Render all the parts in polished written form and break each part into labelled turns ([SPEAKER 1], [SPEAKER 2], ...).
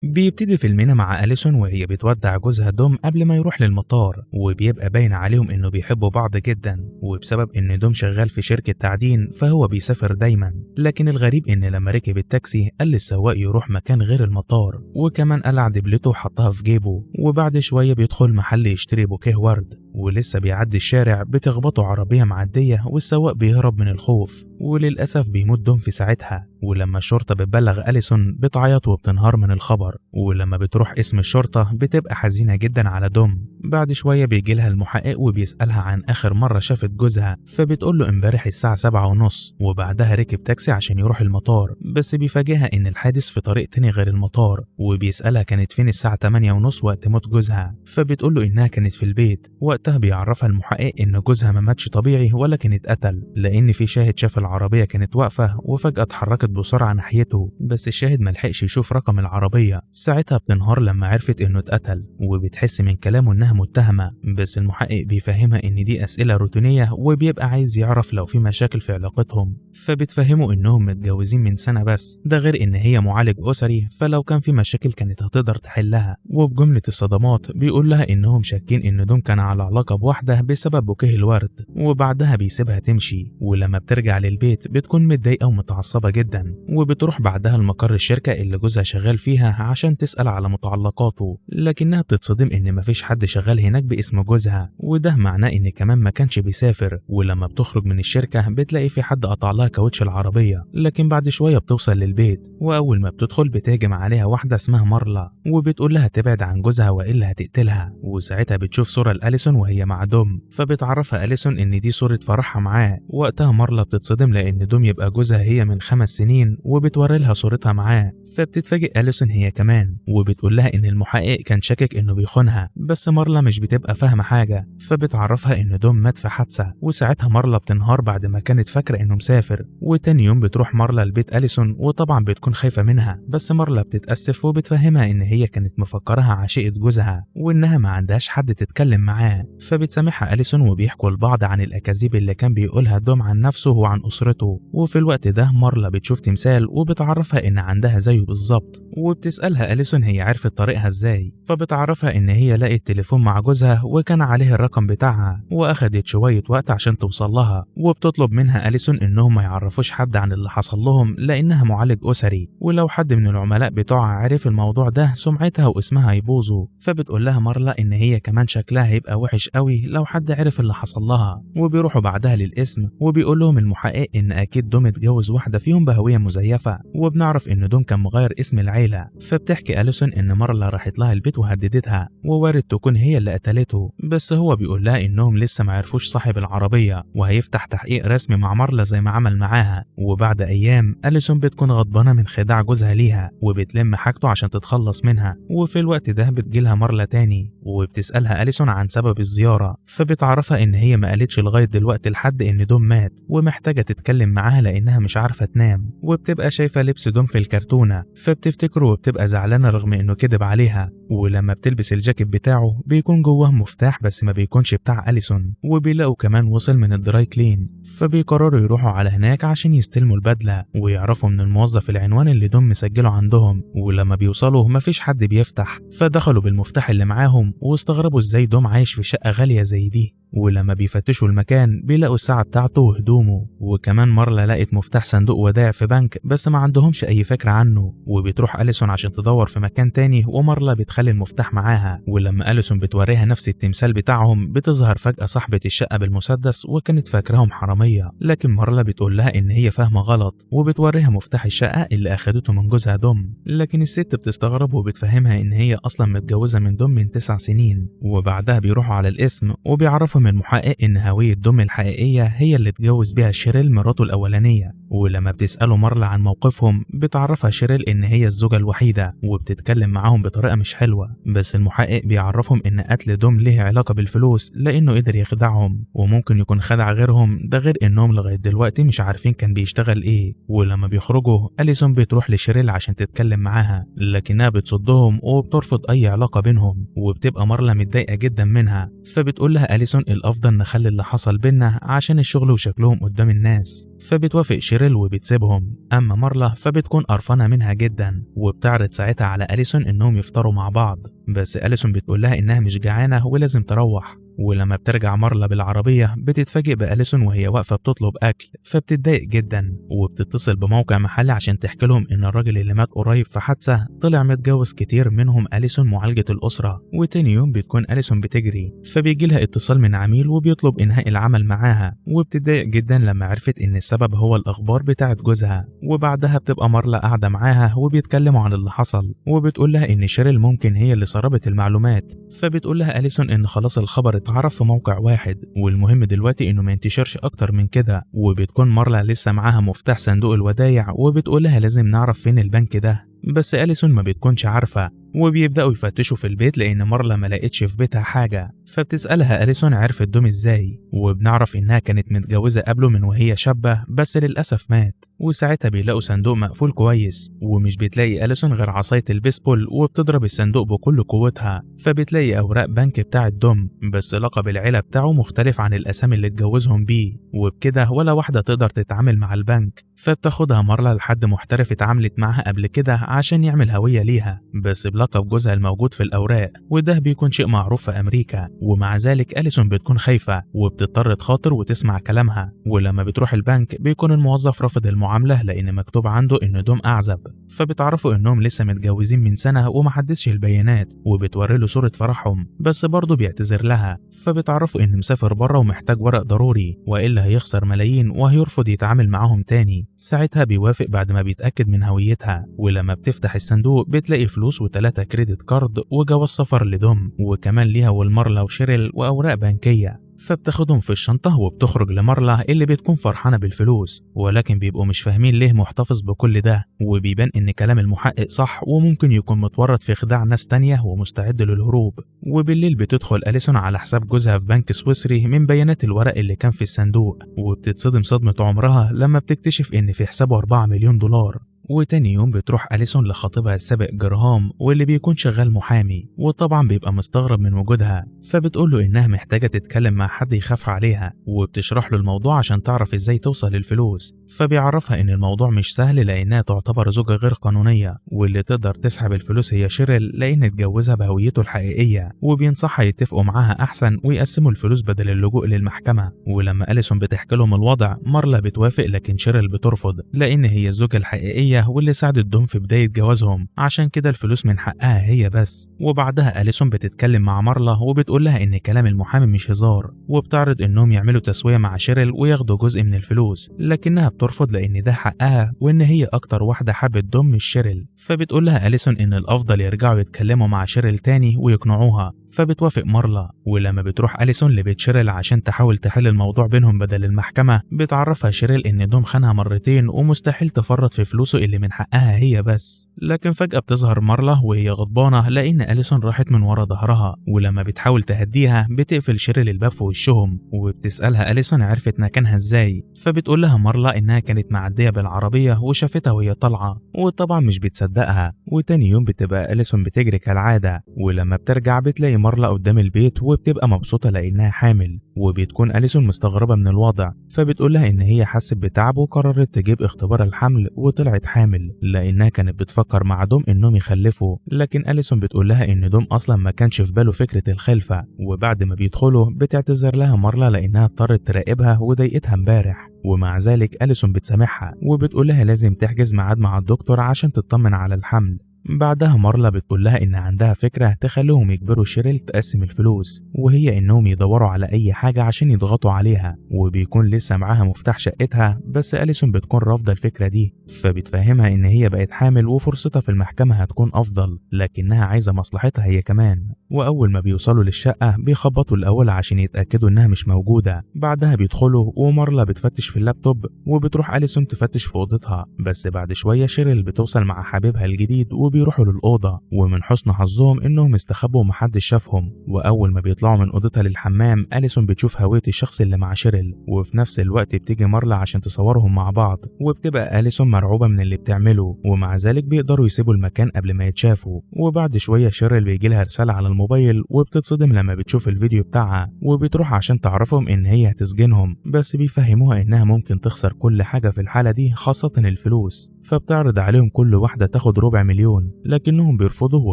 [SPEAKER 1] بيبتدي فيلمنا مع أليسون وهي بتودع جوزها دوم قبل ما يروح للمطار، وبيبقى باين عليهم إنه بيحبوا بعض جدا، وبسبب إن دوم شغال في شركة تعدين فهو بيسافر دايما. لكن الغريب إن لما ركب التاكسي قال للسواق يروح مكان غير المطار، وكمان قلع دبلته وحطها في جيبه. وبعد شوية بيدخل محل يشتري بوكيه ورد، ولسه بيعدي الشارع بتخبطه عربية معدية والسواق بيهرب من الخوف، وللأسف بيموت دوم في ساعتها. ولما الشرطة بتبلغ أليسون بتعيط وبتنهار من الخبر، ولما بتروح اسم الشرطة بتبقى حزينة جدا على دوم. بعد شوية بيجي لها المحقق وبيسألها عن آخر مرة شافت جوزها، فبتقول له امبارح الساعة 7:30، وبعدها ركب تاكسي عشان يروح المطار، بس بيفاجئها إن الحادث في طريق تاني غير المطار. وبيسألها كانت فين الساعة 8:30 وقت موت جوزها، فبتقول له إنها كانت في البيت. وقتها بيعرفها المحقق إن جوزها ما ماتش طبيعي ولكن اتقتل، لأن في شاهد شاف العربية كانت واقفة وفجأة اتحركت بسرعة ناحيته، بس الشاهد ملحقش يشوف رقم العربية. ساعتها بتنهار لما عرفت إنه اتقتل، وبتحس من كلامه إنها متهمة، بس المحقق بيفهمها إن دي أسئلة روتينية وبيبقى عايز يعرف لو في مشاكل في علاقتهم. فبتفهمه إنهم متجوزين من سنة بس، ده غير إن هي معالج أسري، فلو كان في مشاكل كانت هتقدر تحلها. وبجملة الصدمات بيقول لها إنهم شاكين إن دوم كان على علاقة بواحدة بسبب بوكيه الورد، وبعدها بيسيبها تمشي. ولما بترجع للبيت بتكون متضايقة ومتعصبة جدا، وبتروح بعدها لمقر الشركة اللي جوزها شغال فيها عشان تسأل على متعلقاته، لكنها بتتصدم إن مفيش حد شغال هناك باسم جوزها، وده معناه إن كمان ما كانش بيسافر. ولما بتخرج من الشركة بتلاقي في حد قطع لها كاوتش العربية، لكن بعد شوية بتوصل للبيت، وأول ما بتدخل بتهجم عليها واحدة اسمها مارلا، وبتقول لها تبعد عن جوزها وإلا هتقتلها. وساعتها بتشوف صورة لأليسون وهي مع دوم، فبتعرفها أليسون إن دي صورة فرحها معاه. وقتها مارلا بتتصدم لأن دوم يبقى جوزها هي من 5 سنين، وبتوري لها صورتها معاه. فبتتفاجئ أليسون هي كمان، وبتقول لها إن المحقق كان شاكك إنه بيخونها، بس مارلا مش بتبقى فاهمة حاجة. فبتعرفها إن دوم مات في حادثة، وساعتها مارلا بتنهار بعد ما كانت فاكرة إنه مسافر. وتاني يوم بتروح مارلا لبيت أليسون، وطبعا بتكون خايفة منها، بس مارلا بتتأسف وبتفهمها إن هي كانت مفكرها عشيقة جوزها، وإنها ما عندهاش حد تتكلم معاه. فبتسامحها أليسون وبيحكوا لبعض عن الأكاذيب اللي كان بيقولها دوم عن نفسه وعن أسرته. وفي الوقت ده مارلا بتشوف تمثال وبتعرفها إن عندها زيه بالظبط، وبتسألها أليسون هي عرفت طريقها إزاي، فبتعرفها إن هي لقت تليفون مع جوزها وكان عليه الرقم بتاعها، وأخدت شوية وقت عشان توصل لها. وبتطلب منها أليسون إنهم ما يعرفوش حد عن اللي حصل لهم لأنها معالج أسري، ولو حد من العملاء بتوعها عرف الموضوع ده سمعتها واسمها هيبوظوا. فبتقول لها مارلا إن هي كمان شكلها هيبقى وحش قوي لو حد عرف اللي حصل لها. وبيروحوا بعدها للاسم، وبيقول لهم المحقق إن أكيد دوم اتجوز واحدة فيهم بهوية مزيفة، وبنعرف إن دوم كان مغير اسم العيلة. فبتحكي أليسون إن مارلا راحت لها البيت وهددتها، ووارد تكون هي اللي قتلته، بس هو بيقول لها إنهم لسه ما عرفوش صاحب العربية، وهيفتح تحقيق رسمي مع مارلا زي ما عمل معاها. وبعد أيام أليسون بتكون غضبانة من خداع جوزها ليها، وبتلم حاجته عشان تتخلص منها. وفي الوقت ده بتجيلها مارلا تاني، وبتسألها أليسون عن سبب الزيارة، فبتعرفها إن هي ما قالتش لغاية دلوقتي لحد إن دوم مات، ومحتاجة تتكلم معاها لأنها مش عارفة تنام. وبتبقى شايفة لبس دوم في الكرتونة، فبتفتكره وبتبقى زعلانة رغم إنه كذب عليها. ولما بتلبس الجاكيت بتاعه بيكون جواه مفتاح بس ما بيكونش بتاع أليسون، وبيلاقوا كمان وصل من الدراي كلين، فبيقرروا يروحوا على هناك عشان يستلموا البدلة ويعرفوا من الموظف العنوان اللي دوم مسجله عندهم. ولما بيوصلوا مفيش حد بيفتح، فدخلوا بالمفتاح اللي معاهم واستغربوا ازاي دوم عايش في شقة غالية زي دي. ولما بيفتشوا المكان بيلاقوا الساعة بتاعته وهدومه، وكمان مارلا لقت مفتاح صندوق ودائع في بنك بس ما عندهمش أي فكرة عنه. وبتروح أليسون عشان تدور في مكان تاني، ومارلا بتخلي المفتاح معاها. ولما أليسون بتوريها نفس التمثال بتاعهم بتظهر فجأة صاحبة الشقة بالمسدس، وكانت فاكراهم حرامية، لكن مارلا بتقول لها إن هي فاهمة غلط، وبتوريها مفتاح الشقة اللي أخدته من جوزها دوم. لكن الست بتستغرب وبتفهمها إن هي أصلا متجوزة من دوم من 9 سنين. وبعدها بيروحوا على الاسم، وبيعرفوا من المحقق إن هوية دوم الحقيقية هي اللي اتجوز بيها شيريل مراته الأولانية. ولما بتسأله مارلا عن موقفهم بتعرفها شيريل إن هي الزوجة الوحيدة، وبتتكلم معاهم بطريقة مش حلوة. بس المحقق بيعرفهم إن قتل دوم ليه علاقة بالفلوس، لأنه قدر يخدعهم وممكن يكون خدع غيرهم، ده غير إنهم لغاية دلوقتي مش عارفين كان بيشتغل إيه. ولما بيخرجوا أليسون بتروح لشيريل عشان تتكلم معاها، لكنها بتصدهم وبترفض أي علاقة بينهم، وبتبقى مارلا متضايقة جدا منها. فبتقول لها أليسون الأفضل نخلي اللي حصل بينا عشان الشغل وشكلهم قدام الناس. فبتوافق شيريل وبتسيبهم. أما مارلا فبتكون قرفانة منها جدا وبتعرض ساعتها على أليسون إنهم يفطروا مع بعض، بس أليسون بتقولها إنها مش جعانة ولازم تروح. ولما بترجع مارلا بالعربية بتتفاجئ بأليسون وهي واقفة بتطلب أكل، فبتتضايق جدا وبتتصل بموقع محلي عشان تحكي لهم إن الراجل اللي مات قريب في حادثة طلع متجوز كتير منهم أليسون معالجة الأسرة. وتاني يوم بتكون أليسون بتجري، فبيجي لها اتصال من عميل وبيطلب إنهاء العمل معاها، وبتتضايق جدا لما عرفت إن السبب هو الأخبار بتاعت جوزها. وبعدها بتبقى مارلا قاعدة معاها وبيتكلموا عن اللي حصل، وبتقول لها إن شيريل ممكن هي اللي سربت المعلومات. فبتقول لها أليسون إن خلاص الخبر اتعرف في موقع واحد والمهم دلوقتي انه ما ينتشرش اكتر من كده. وبتكون مارلا لسه معاها مفتاح صندوق الودايع وبتقول لها لازم نعرف فين البنك ده، بس أليسون ما بتكونش عارفة. وبيبدأوا يفتشوا في البيت لأن مارلا ما لقتش في بيتها حاجة، فبتسألها أليسون عرفت دوم ازاي، وبنعرف إنها كانت متجوزة قبله من وهي شابة بس للأسف مات. وساعتها بيلاقوا صندوق مقفول كويس، ومش بتلاقي أليسون غير عصاية البيسبول وبتضرب الصندوق بكل قوتها، فبتلاقي أوراق بنك بتاع دوم بس لقب العيلة بتاعه مختلف عن الأسامي اللي اتجوزهم بيه، وبكده ولا واحدة تقدر تتعامل مع البنك. فبتاخدها مارلا لحد محترف اتعاملت معاها قبل كده عشان يعمل هوية ليها بس بلقب جوزها الموجود في الأوراق، وده بيكون شيء معروف في أمريكا. ومع ذلك أليسون بتكون خايفة وبتضطر تخاطر وتسمع كلامها. ولما بتروح البنك بيكون الموظف رافض المعاملة لأن مكتوب عنده إن دوم أعزب، فبتعرفوا إنهم لسه متجوزين من سنة ومحدثش البيانات، وبتوري له صورة فرحهم بس برضه بيعتذر لها. فبتعرفوا إن مسافر بره ومحتاج ورق ضروري وإلا هيخسر ملايين وهيرفض يتعامل معاهم تاني. ساعتها بيوافق بعد ما بيتأكد من هويتها. ولما بتفتح الصندوق بتلاقي فلوس و3 كريدت كارد وجواز سفر لدوم، وكمان ليها والمارلا وشيريل وأوراق بنكية. فبتاخدهم في الشنطة وبتخرج لمارلا اللي بتكون فرحانة بالفلوس، ولكن بيبقوا مش فاهمين ليه محتفظ بكل ده. وبيبان إن كلام المحقق صح وممكن يكون متورط في خداع ناس تانية ومستعد للهروب. وبالليل بتدخل أليسون على حساب جوزها في بنك سويسري من بيانات الورق اللي كان في الصندوق، وبتتصدم صدمة عمرها لما بتكتشف إن في حسابه 4 مليون دولار. وتاني يوم بتروح أليسون لخطيبها السابق جرهام واللي بيكون شغال محامي، وطبعا بيبقى مستغرب من وجودها. فبتقول له إنها محتاجة تتكلم مع حد يخاف عليها، وبتشرح له الموضوع عشان تعرف إزاي توصل للفلوس. فبيعرفها إن الموضوع مش سهل لأنها تعتبر زوجة غير قانونية، واللي تقدر تسحب الفلوس هي شيريل لأن اتجوزها بهويته الحقيقية، وبينصحها يتفقوا معاها أحسن ويقسموا الفلوس بدل اللجوء للمحكمة. ولما أليسون بتحكي لهم الوضع مارلا بتوافق لكن شيريل بترفض لأن هي الزوجة الحقيقية واللي ساعدت دوم في بداية جوازهم، عشان كده الفلوس من حقها هي بس. وبعدها أليسون بتتكلم مع مارلا وبتقول لها إن كلام المحامي مش هزار، وبتعرض إنهم يعملوا تسوية مع شيريل وياخدوا جزء من الفلوس، لكنها بترفض لأن ده حقها وإن هي أكتر واحدة حبت دوم مش شيريل. فبتقول لها أليسون إن الأفضل يرجعوا يتكلموا مع شيريل تاني ويقنعوها، فبتوافق مارلا. ولما بتروح أليسون لبيت شيريل عشان تحاول تحل الموضوع بينهم بدل المحكمة، بتعرفها شيريل إن دوم خانها مرتين ومستحيل تفرط في فلوسه اللي من حقها هي بس. لكن فجأة بتظهر مارلا وهي غضبانة لأن أليسون راحت من ورا ظهرها، ولما بتحاول تهديها بتقفل شيريل الباب في وشهم، وبتسألها أليسون عرفت مكانها ازاي. فبتقول لها مارلا إنها كانت معدية بالعربية وشافتها وهي طالعة، وطبعا مش بتصدقها. وتاني يوم بتبقى أليسون بتجري كالعادة، ولما بترجع بتلاقي مارلا قدام البيت وبتبقى مبسوطة لأنها حامل، وبتكون أليسون مستغربة من الوضع. فبتقول لها إن هي حست بتعب وقررت تجيب اختبار الحمل وطلعت حامل لأنها كانت بتفكر مع دوم إنهم يخلفوا. لكن أليسون بتقول لها إن دوم أصلا ما كانش في باله فكرة الخلفة. وبعد ما بيدخلوا بتعتذر لها مارلا لأنها اضطرت تراقبها وضايقتها امبارح، ومع ذلك أليسون بتسامحها وبتقول لها لازم تحجز ميعاد مع الدكتور عشان تطمن على الحمل. بعدها مارلا بتقول لها إن عندها فكرة تخليهم يجبروا شيريل تقسم الفلوس، وهي إنهم يدوروا على أي حاجة عشان يضغطوا عليها. وبيكون لسه معاها مفتاح شقتها بس أليسون بتكون رافضة الفكرة دي، فبتفهمها إن هي بقت حامل وفرصتها في المحكمة هتكون أفضل، لكنها عايزة مصلحتها هي كمان. وأول ما بيوصلوا للشقة بيخبطوا الأول عشان يتأكدوا إنها مش موجودة. بعدها بيدخلوا ومارلا بتفتش في اللابتوب، وبتروح أليسون تفتش في أوضتها. بس بعد شوية شيريل بتوصل مع حبيبها الجديد وبيروحوا للأوضة، ومن حسن حظهم إنهم استخبوا ومحدش شافهم. وأول ما بيطلعوا من أوضتها للحمام أليسون بتشوف هوية الشخص اللي مع شيريل، وفي نفس الوقت بتيجي مارلا عشان تصورهم مع بعض، وبتبقى أليسون مرعوبة من اللي بتعمله، ومع ذلك بيقدروا يسيبوا المكان قبل ما يتشافوا. وبعد شوية شيريل بيجيلها رسالة على الموبايل وبتتصدم لما بتشوف الفيديو بتاعها، وبتروح عشان تعرفهم إن هي هتسجنهم، بس بيفهموها إنها ممكن تخسر كل حاجة في الحالة دي خاصة الفلوس. فبتعرض عليهم كل واحدة تاخد 250,000، لكنهم بيرفضوا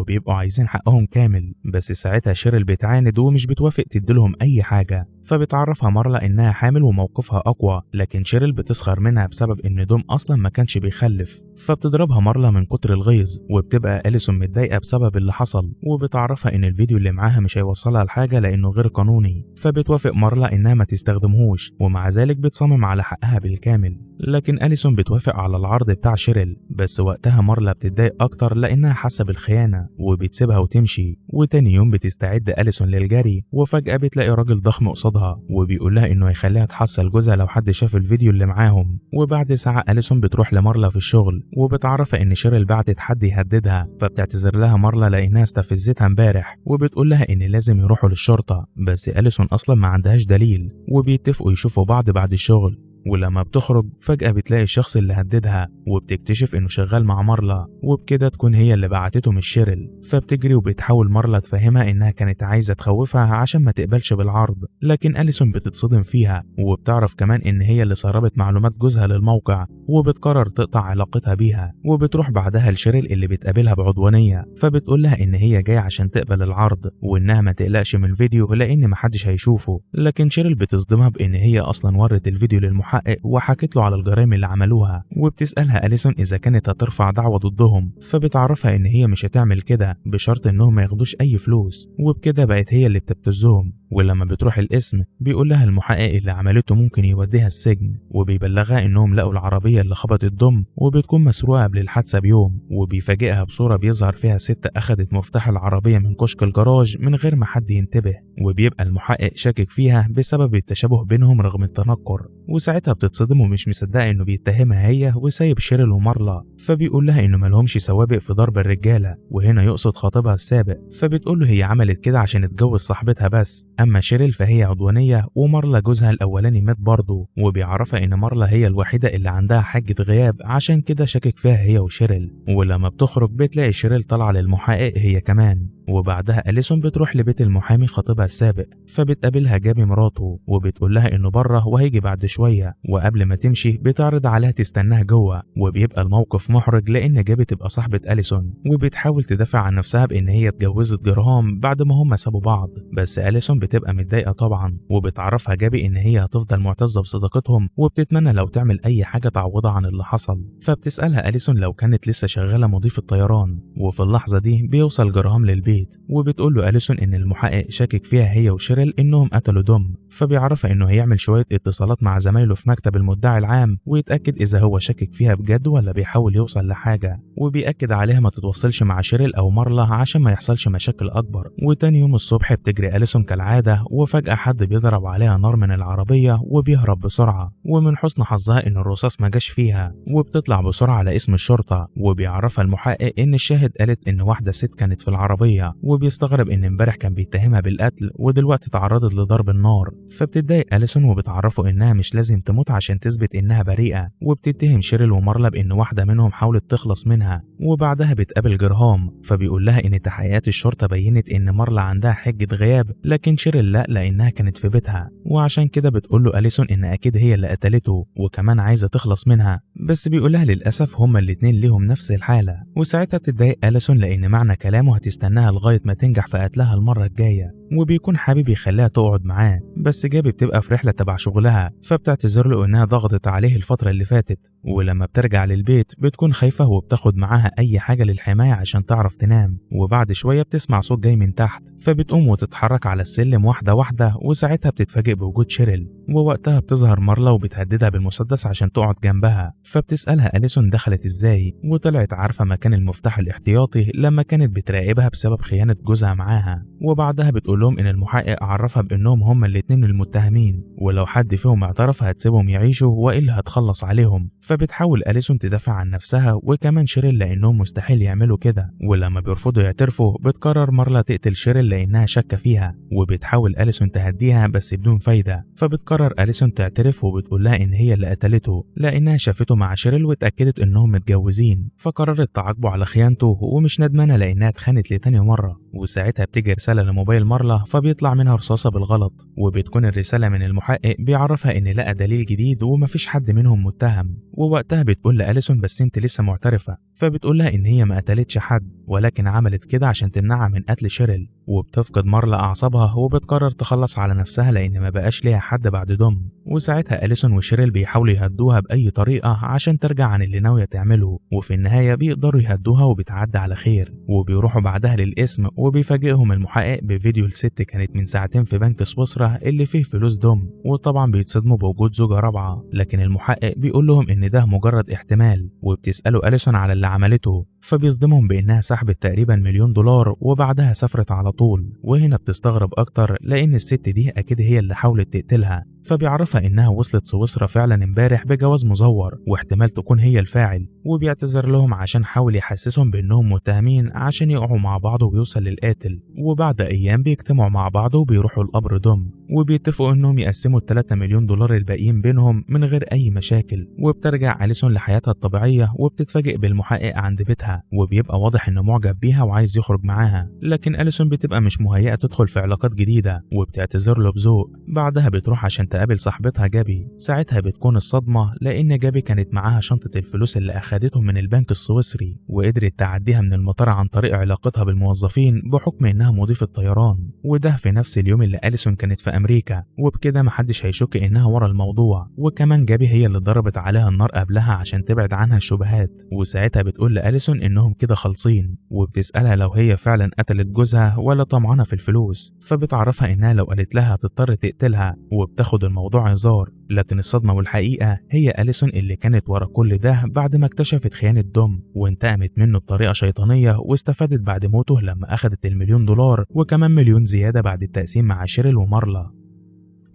[SPEAKER 1] وبيبقوا عايزين حقهم كامل. بس ساعتها شيريل بتعاند ومش بتوافق تديلهم أي حاجة، فبتعرفها مارلا إنها حامل وموقفها أقوى، لكن شيريل بتسخر منها بسبب إن دوم أصلا ما كانش بيخلف. فبتضربها مارلا من كتر الغيظ، وبتبقى أليسون متضايقة بسبب اللي حصل، وبتعرفها إن الفيديو اللي معاها مش هيوصلها لحاجة لأنه غير قانوني. فبتوافق مارلا إنها ما تستخدمهوش، ومع ذلك بتصمم على حقها بالكامل. لكن أليسون بتوافق على العرض بتاع شيريل، بس وقتها مارلا بتتضايق أكتر لأنها حاسة بالخيانة، وبتسيبها وتمشي. وتاني يوم بتستعد أليسون للجري، وفجأة بتلاقي راجل ضخم قصادها وبيقول لها إنه هيخليها تحصل جوزها لو حد شاف الفيديو اللي معاهم. وبعد ساعة أليسون بتروح لمارلا في الشغل، وبتعرفها إن شيريل بعتت حد يهددها، فبتعتذر لها مارلا لأنها استفزتها امبارح، وبتقول لها إن لازم يروحوا للشرطة، بس أليسون أصلا ما عندهاش دليل. وبيتفقوا يشوفوا بعض بعد الشغل. ولما بتخرج فجأة بتلاقي الشخص اللي هددها، وبتكتشف انه شغال مع مارلا، وبكده تكون هي اللي بعتته مش شيريل. فبتجري وبتحاول مارلا تفهمها انها كانت عايزة تخوفها عشان ما تقبلش بالعرض، لكن أليسون بتتصدم فيها، وبتعرف كمان ان هي اللي سربت معلومات جوزها للموقع، وبتقرر تقطع علاقتها بيها. وبتروح بعدها لشيريل اللي بتقابلها بعدوانية، فبتقول لها ان هي جاية عشان تقبل العرض، وانها ما تقلقش من الفيديو لان محدش هيشوفه. لكن شيريل بتصدمها بان هي اصلا ورت الفيديو للمحقق وحكت له على الجرائم اللي عملوها، وبتسألها أليسون إذا كانت هترفع دعوة ضدهم، فبتعرفها إن هي مش هتعمل كده بشرط إنهم ما ياخدوش أي فلوس، وبكده بقت هي اللي بتبتزهم. ولما بتروح القسم بيقول لها المحقق اللي عملته ممكن يوديها السجن، وبيبلغها إنهم لقوا العربية اللي خبطت دم وبتكون مسروقة قبل الحادثة بيوم، وبيفاجئها بصورة بيظهر فيها ست أخدت مفتاح العربية من كشك الجراج من غير ما حد ينتبه، وبيبقى المحقق شاكك فيها بسبب التشابه بينهم رغم التنكر. وساعتها بتتصدم ومش مصدقه انه بيتهمها هي وسايب شيريل ومارلا، فبيقول لها انه مالهمش سوابق في ضرب الرجاله، وهنا يقصد خطيبها السابق. فبتقول له هي عملت كده عشان تجوز صاحبتها بس، اما شيريل فهي عدوانيه، ومارلا جوزها الاولاني مات برضه، وبيعرفها ان مارلا هي الوحيده اللي عندها حجه غياب عشان كده شاكك فيها هي وشيريل. ولما بتخرج بتلاقي شيريل طالعه للمحقق هي كمان، وبعدها أليسون بتروح لبيت المحامي خطيبها السابق، فبتقابلها جابي مراته وبتقول لها انه بره وهيجي بعد شويه، وقبل ما تمشي بتعرض عليها تستناها جوه. وبيبقى الموقف محرج لان جابي تبقى صاحبه أليسون، وبتحاول تدافع عن نفسها بان هي اتجوزت جرهام بعد ما هم سابوا بعض، بس أليسون بتبقى متضايقه طبعا، وبتعرفها جابي ان هي هتفضل معتزه بصداقتهم، وبتتمنى لو تعمل اي حاجه تعوضها عن اللي حصل. فبتسالها أليسون لو كانت لسه شغاله مضيفه طيران، وفي اللحظه دي بيوصل جرهام للبيت، وبتقول له أليسون ان المحقق شاكك فيها هي وشيريل انهم قتلوا دوم، فبيعرفها انه هيعمل شويه اتصالات مع زمايله في مكتب المدعي العام ويتاكد اذا هو شاكك فيها بجد ولا بيحاول يوصل لحاجه، وبيأكد عليها ما تتوصلش مع شيريل او مارلا عشان ما يحصلش مشاكل اكبر. وتاني يوم الصبح بتجري أليسون كالعاده، وفجاه حد بيضرب عليها نار من العربيه وبيهرب بسرعه، ومن حسن حظها ان الرصاص ما جاش فيها، وبتطلع بسرعه على اسم الشرطه، وبيعرفها المحقق ان الشاهد قالت ان واحده ست كانت في العربيه، وبيستغرب ان امبارح كان بيتهمها بالقتل ودلوقتي تعرضت لضرب النار. فبتتضايق أليسون وبتعرفه انها مش لازم تموت عشان تثبت انها بريئه، وبتتهم شيريل ومارلا بان واحده منهم حاولت تخلص منها. وبعدها بتقابل جرهام، فبيقول لها ان تحقيقات الشرطه بينت ان مارلا عندها حجه غياب، لكن شيريل لا لانها كانت في بيتها، وعشان كده بتقول له أليسون ان اكيد هي اللي قتلته وكمان عايزه تخلص منها، بس بيقول لها للاسف هما الاتنين ليهم نفس الحاله. وساعتها بتتضايق أليسون لان معنى كلامه هتستناها لغايه ما تنجح في قتلها المره الجايه، وبيكون حابب يخليها تقعد معاه، بس جابي بتبقى في رحله تبع شغلها، فبتعتذر له انها ضغطت عليه الفتره اللي فاتت. ولما بترجع للبيت بتكون خايفه وبتاخد معاها اي حاجه للحمايه عشان تعرف تنام. وبعد شويه بتسمع صوت جاي من تحت، فبتقوم وتتحرك على السلم واحده واحده، وساعتها بتتفاجئ بوجود شيريل، ووقتها بتظهر مارلا وبتهددها بالمسدس عشان تقعد جنبها. فبتسالها أليسون دخلت ازاي، وطلعت عارفه مكان المفتاح الاحتياطي لما كانت بتراقبها بسبب خيانه جوزها معاها. وبعدها بتقول بتقول لهم إن المحقق عرفها بإنهم هما الاتنين المتهمين، ولو حد فيهم اعترف هتسيبهم يعيشوا وإلا هتخلص عليهم. فبتحاول أليسون تدافع عن نفسها وكمان شيريل لأنهم مستحيل يعملوا كده، ولما بيرفضوا يعترفوا بتقرر مارلا تقتل شيريل لأنها شاكة فيها، وبتحاول أليسون تهديها بس بدون فايدة. فبتقرر أليسون تعترف وبتقول لها إن هي اللي قتلته لأنها شافته مع شيريل واتأكدت إنهم متجوزين، فقررت تعاقبه على خيانته ومش ندمانة لأنها اتخانت لتاني مرة. وساعتها بتيجي رسالة لموبايل مارلا فبيطلع منها رصاصة بالغلط، وبتكون الرسالة من المحقق بيعرفها إن لقى دليل جديد ومفيش حد منهم متهم. ووقتها بتقول لأليسون بس انت لسه معترفة، فبتقول لها إن هي ما قتلتش حد ولكن عملت كده عشان تمنعها من قتل شيريل. وبتفقد مارلا أعصابها وبتقرر تخلص على نفسها لأن ما بقاش ليها حد بعد دوم. وساعتها أليسون وشيريل بيحاولوا يهدوها بأي طريقة عشان ترجع عن اللي ناوية تعمله، وفي النهاية بيقدروا يهدوها وبتعدي على خير. وبيروحوا بعدها للقسم وبيفاجئهم المحقق بفيديو لست كانت من ساعتين في بنك سويسرا اللي فيه فلوس دوم، وطبعا بيتصدموا بوجود زوجة رابعة، لكن المحقق بيقول لهم إن ده مجرد احتمال. وبتسألوا أليسون على اللي عملته فبيصدمهم بإنها سحبت تقريبا $1,000,000 وبعدها سافرت على طول. وهنا بتستغرب أكتر لأن الست دي أكيد هي اللي حاولت تقتلها، فبيعرفها إنها وصلت سويسرا فعلا امبارح بجواز مزور واحتمال تكون هي الفاعل. وبيعتذر لهم عشان حاول يحسسهم بإنهم متهمين عشان يقعوا مع بعض ويوصل للقاتل. وبعد أيام بيجتمعوا مع بعض وبيروحوا القبر دوم وبيتفقوا إنهم يقسموا $3,000,000 الباقيين بينهم من غير أي مشاكل. وبترجع أليسون لحياتها الطبيعية وبتتفاجئ بالمحقق عند بيتها، وبيبقى واضح إنه معجب بيها وعايز يخرج معاها، لكن أليسون بتبقى مش مهيئة تدخل في علاقات جديدة وبتعتذر له بذوق. بعدها بتروح عشان تقابل صاحبتها جابي. ساعتها بتكون الصدمة لأن جابي كانت معاها شنطة الفلوس اللي أخدتهم من البنك السويسري، وقدرت تعديها من المطار عن طريق علاقتها بالموظفين بحكم إنها مضيفة طيران، وده في نفس اليوم اللي أليسون كانت في أمريكا. وبكده محدش هيشك إنها ورا الموضوع. وكمان جابي هي اللي ضربت عليها النار قبلها عشان تبعد عنها الشبهات. وساعتها بتقول لأليسون إنهم كده خالصين، وبتسألها لو هي فعلا قتلت جوزها ولا طمعانة في الفلوس، فبتعرفها إنها لو قالت لها هتضطر تقتلها، وبتاخد الموضوع هزار. لكن الصدمة والحقيقة هي أليسون اللي كانت ورا كل ده بعد ما اكتشفت خيانة دوم وانتقمت منه بطريقة شيطانية، واستفادت بعد موته لما أخدت $1,000,000 وكمان مليون زيادة بعد التقسيم مع شيريل ومارلا.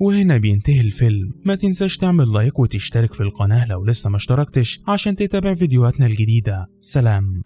[SPEAKER 1] وهنا بينتهي الفيلم. ما تنساش تعمل لايك وتشترك في القناة لو لسه ما اشتركتش عشان تتابع فيديوهاتنا الجديدة. سلام.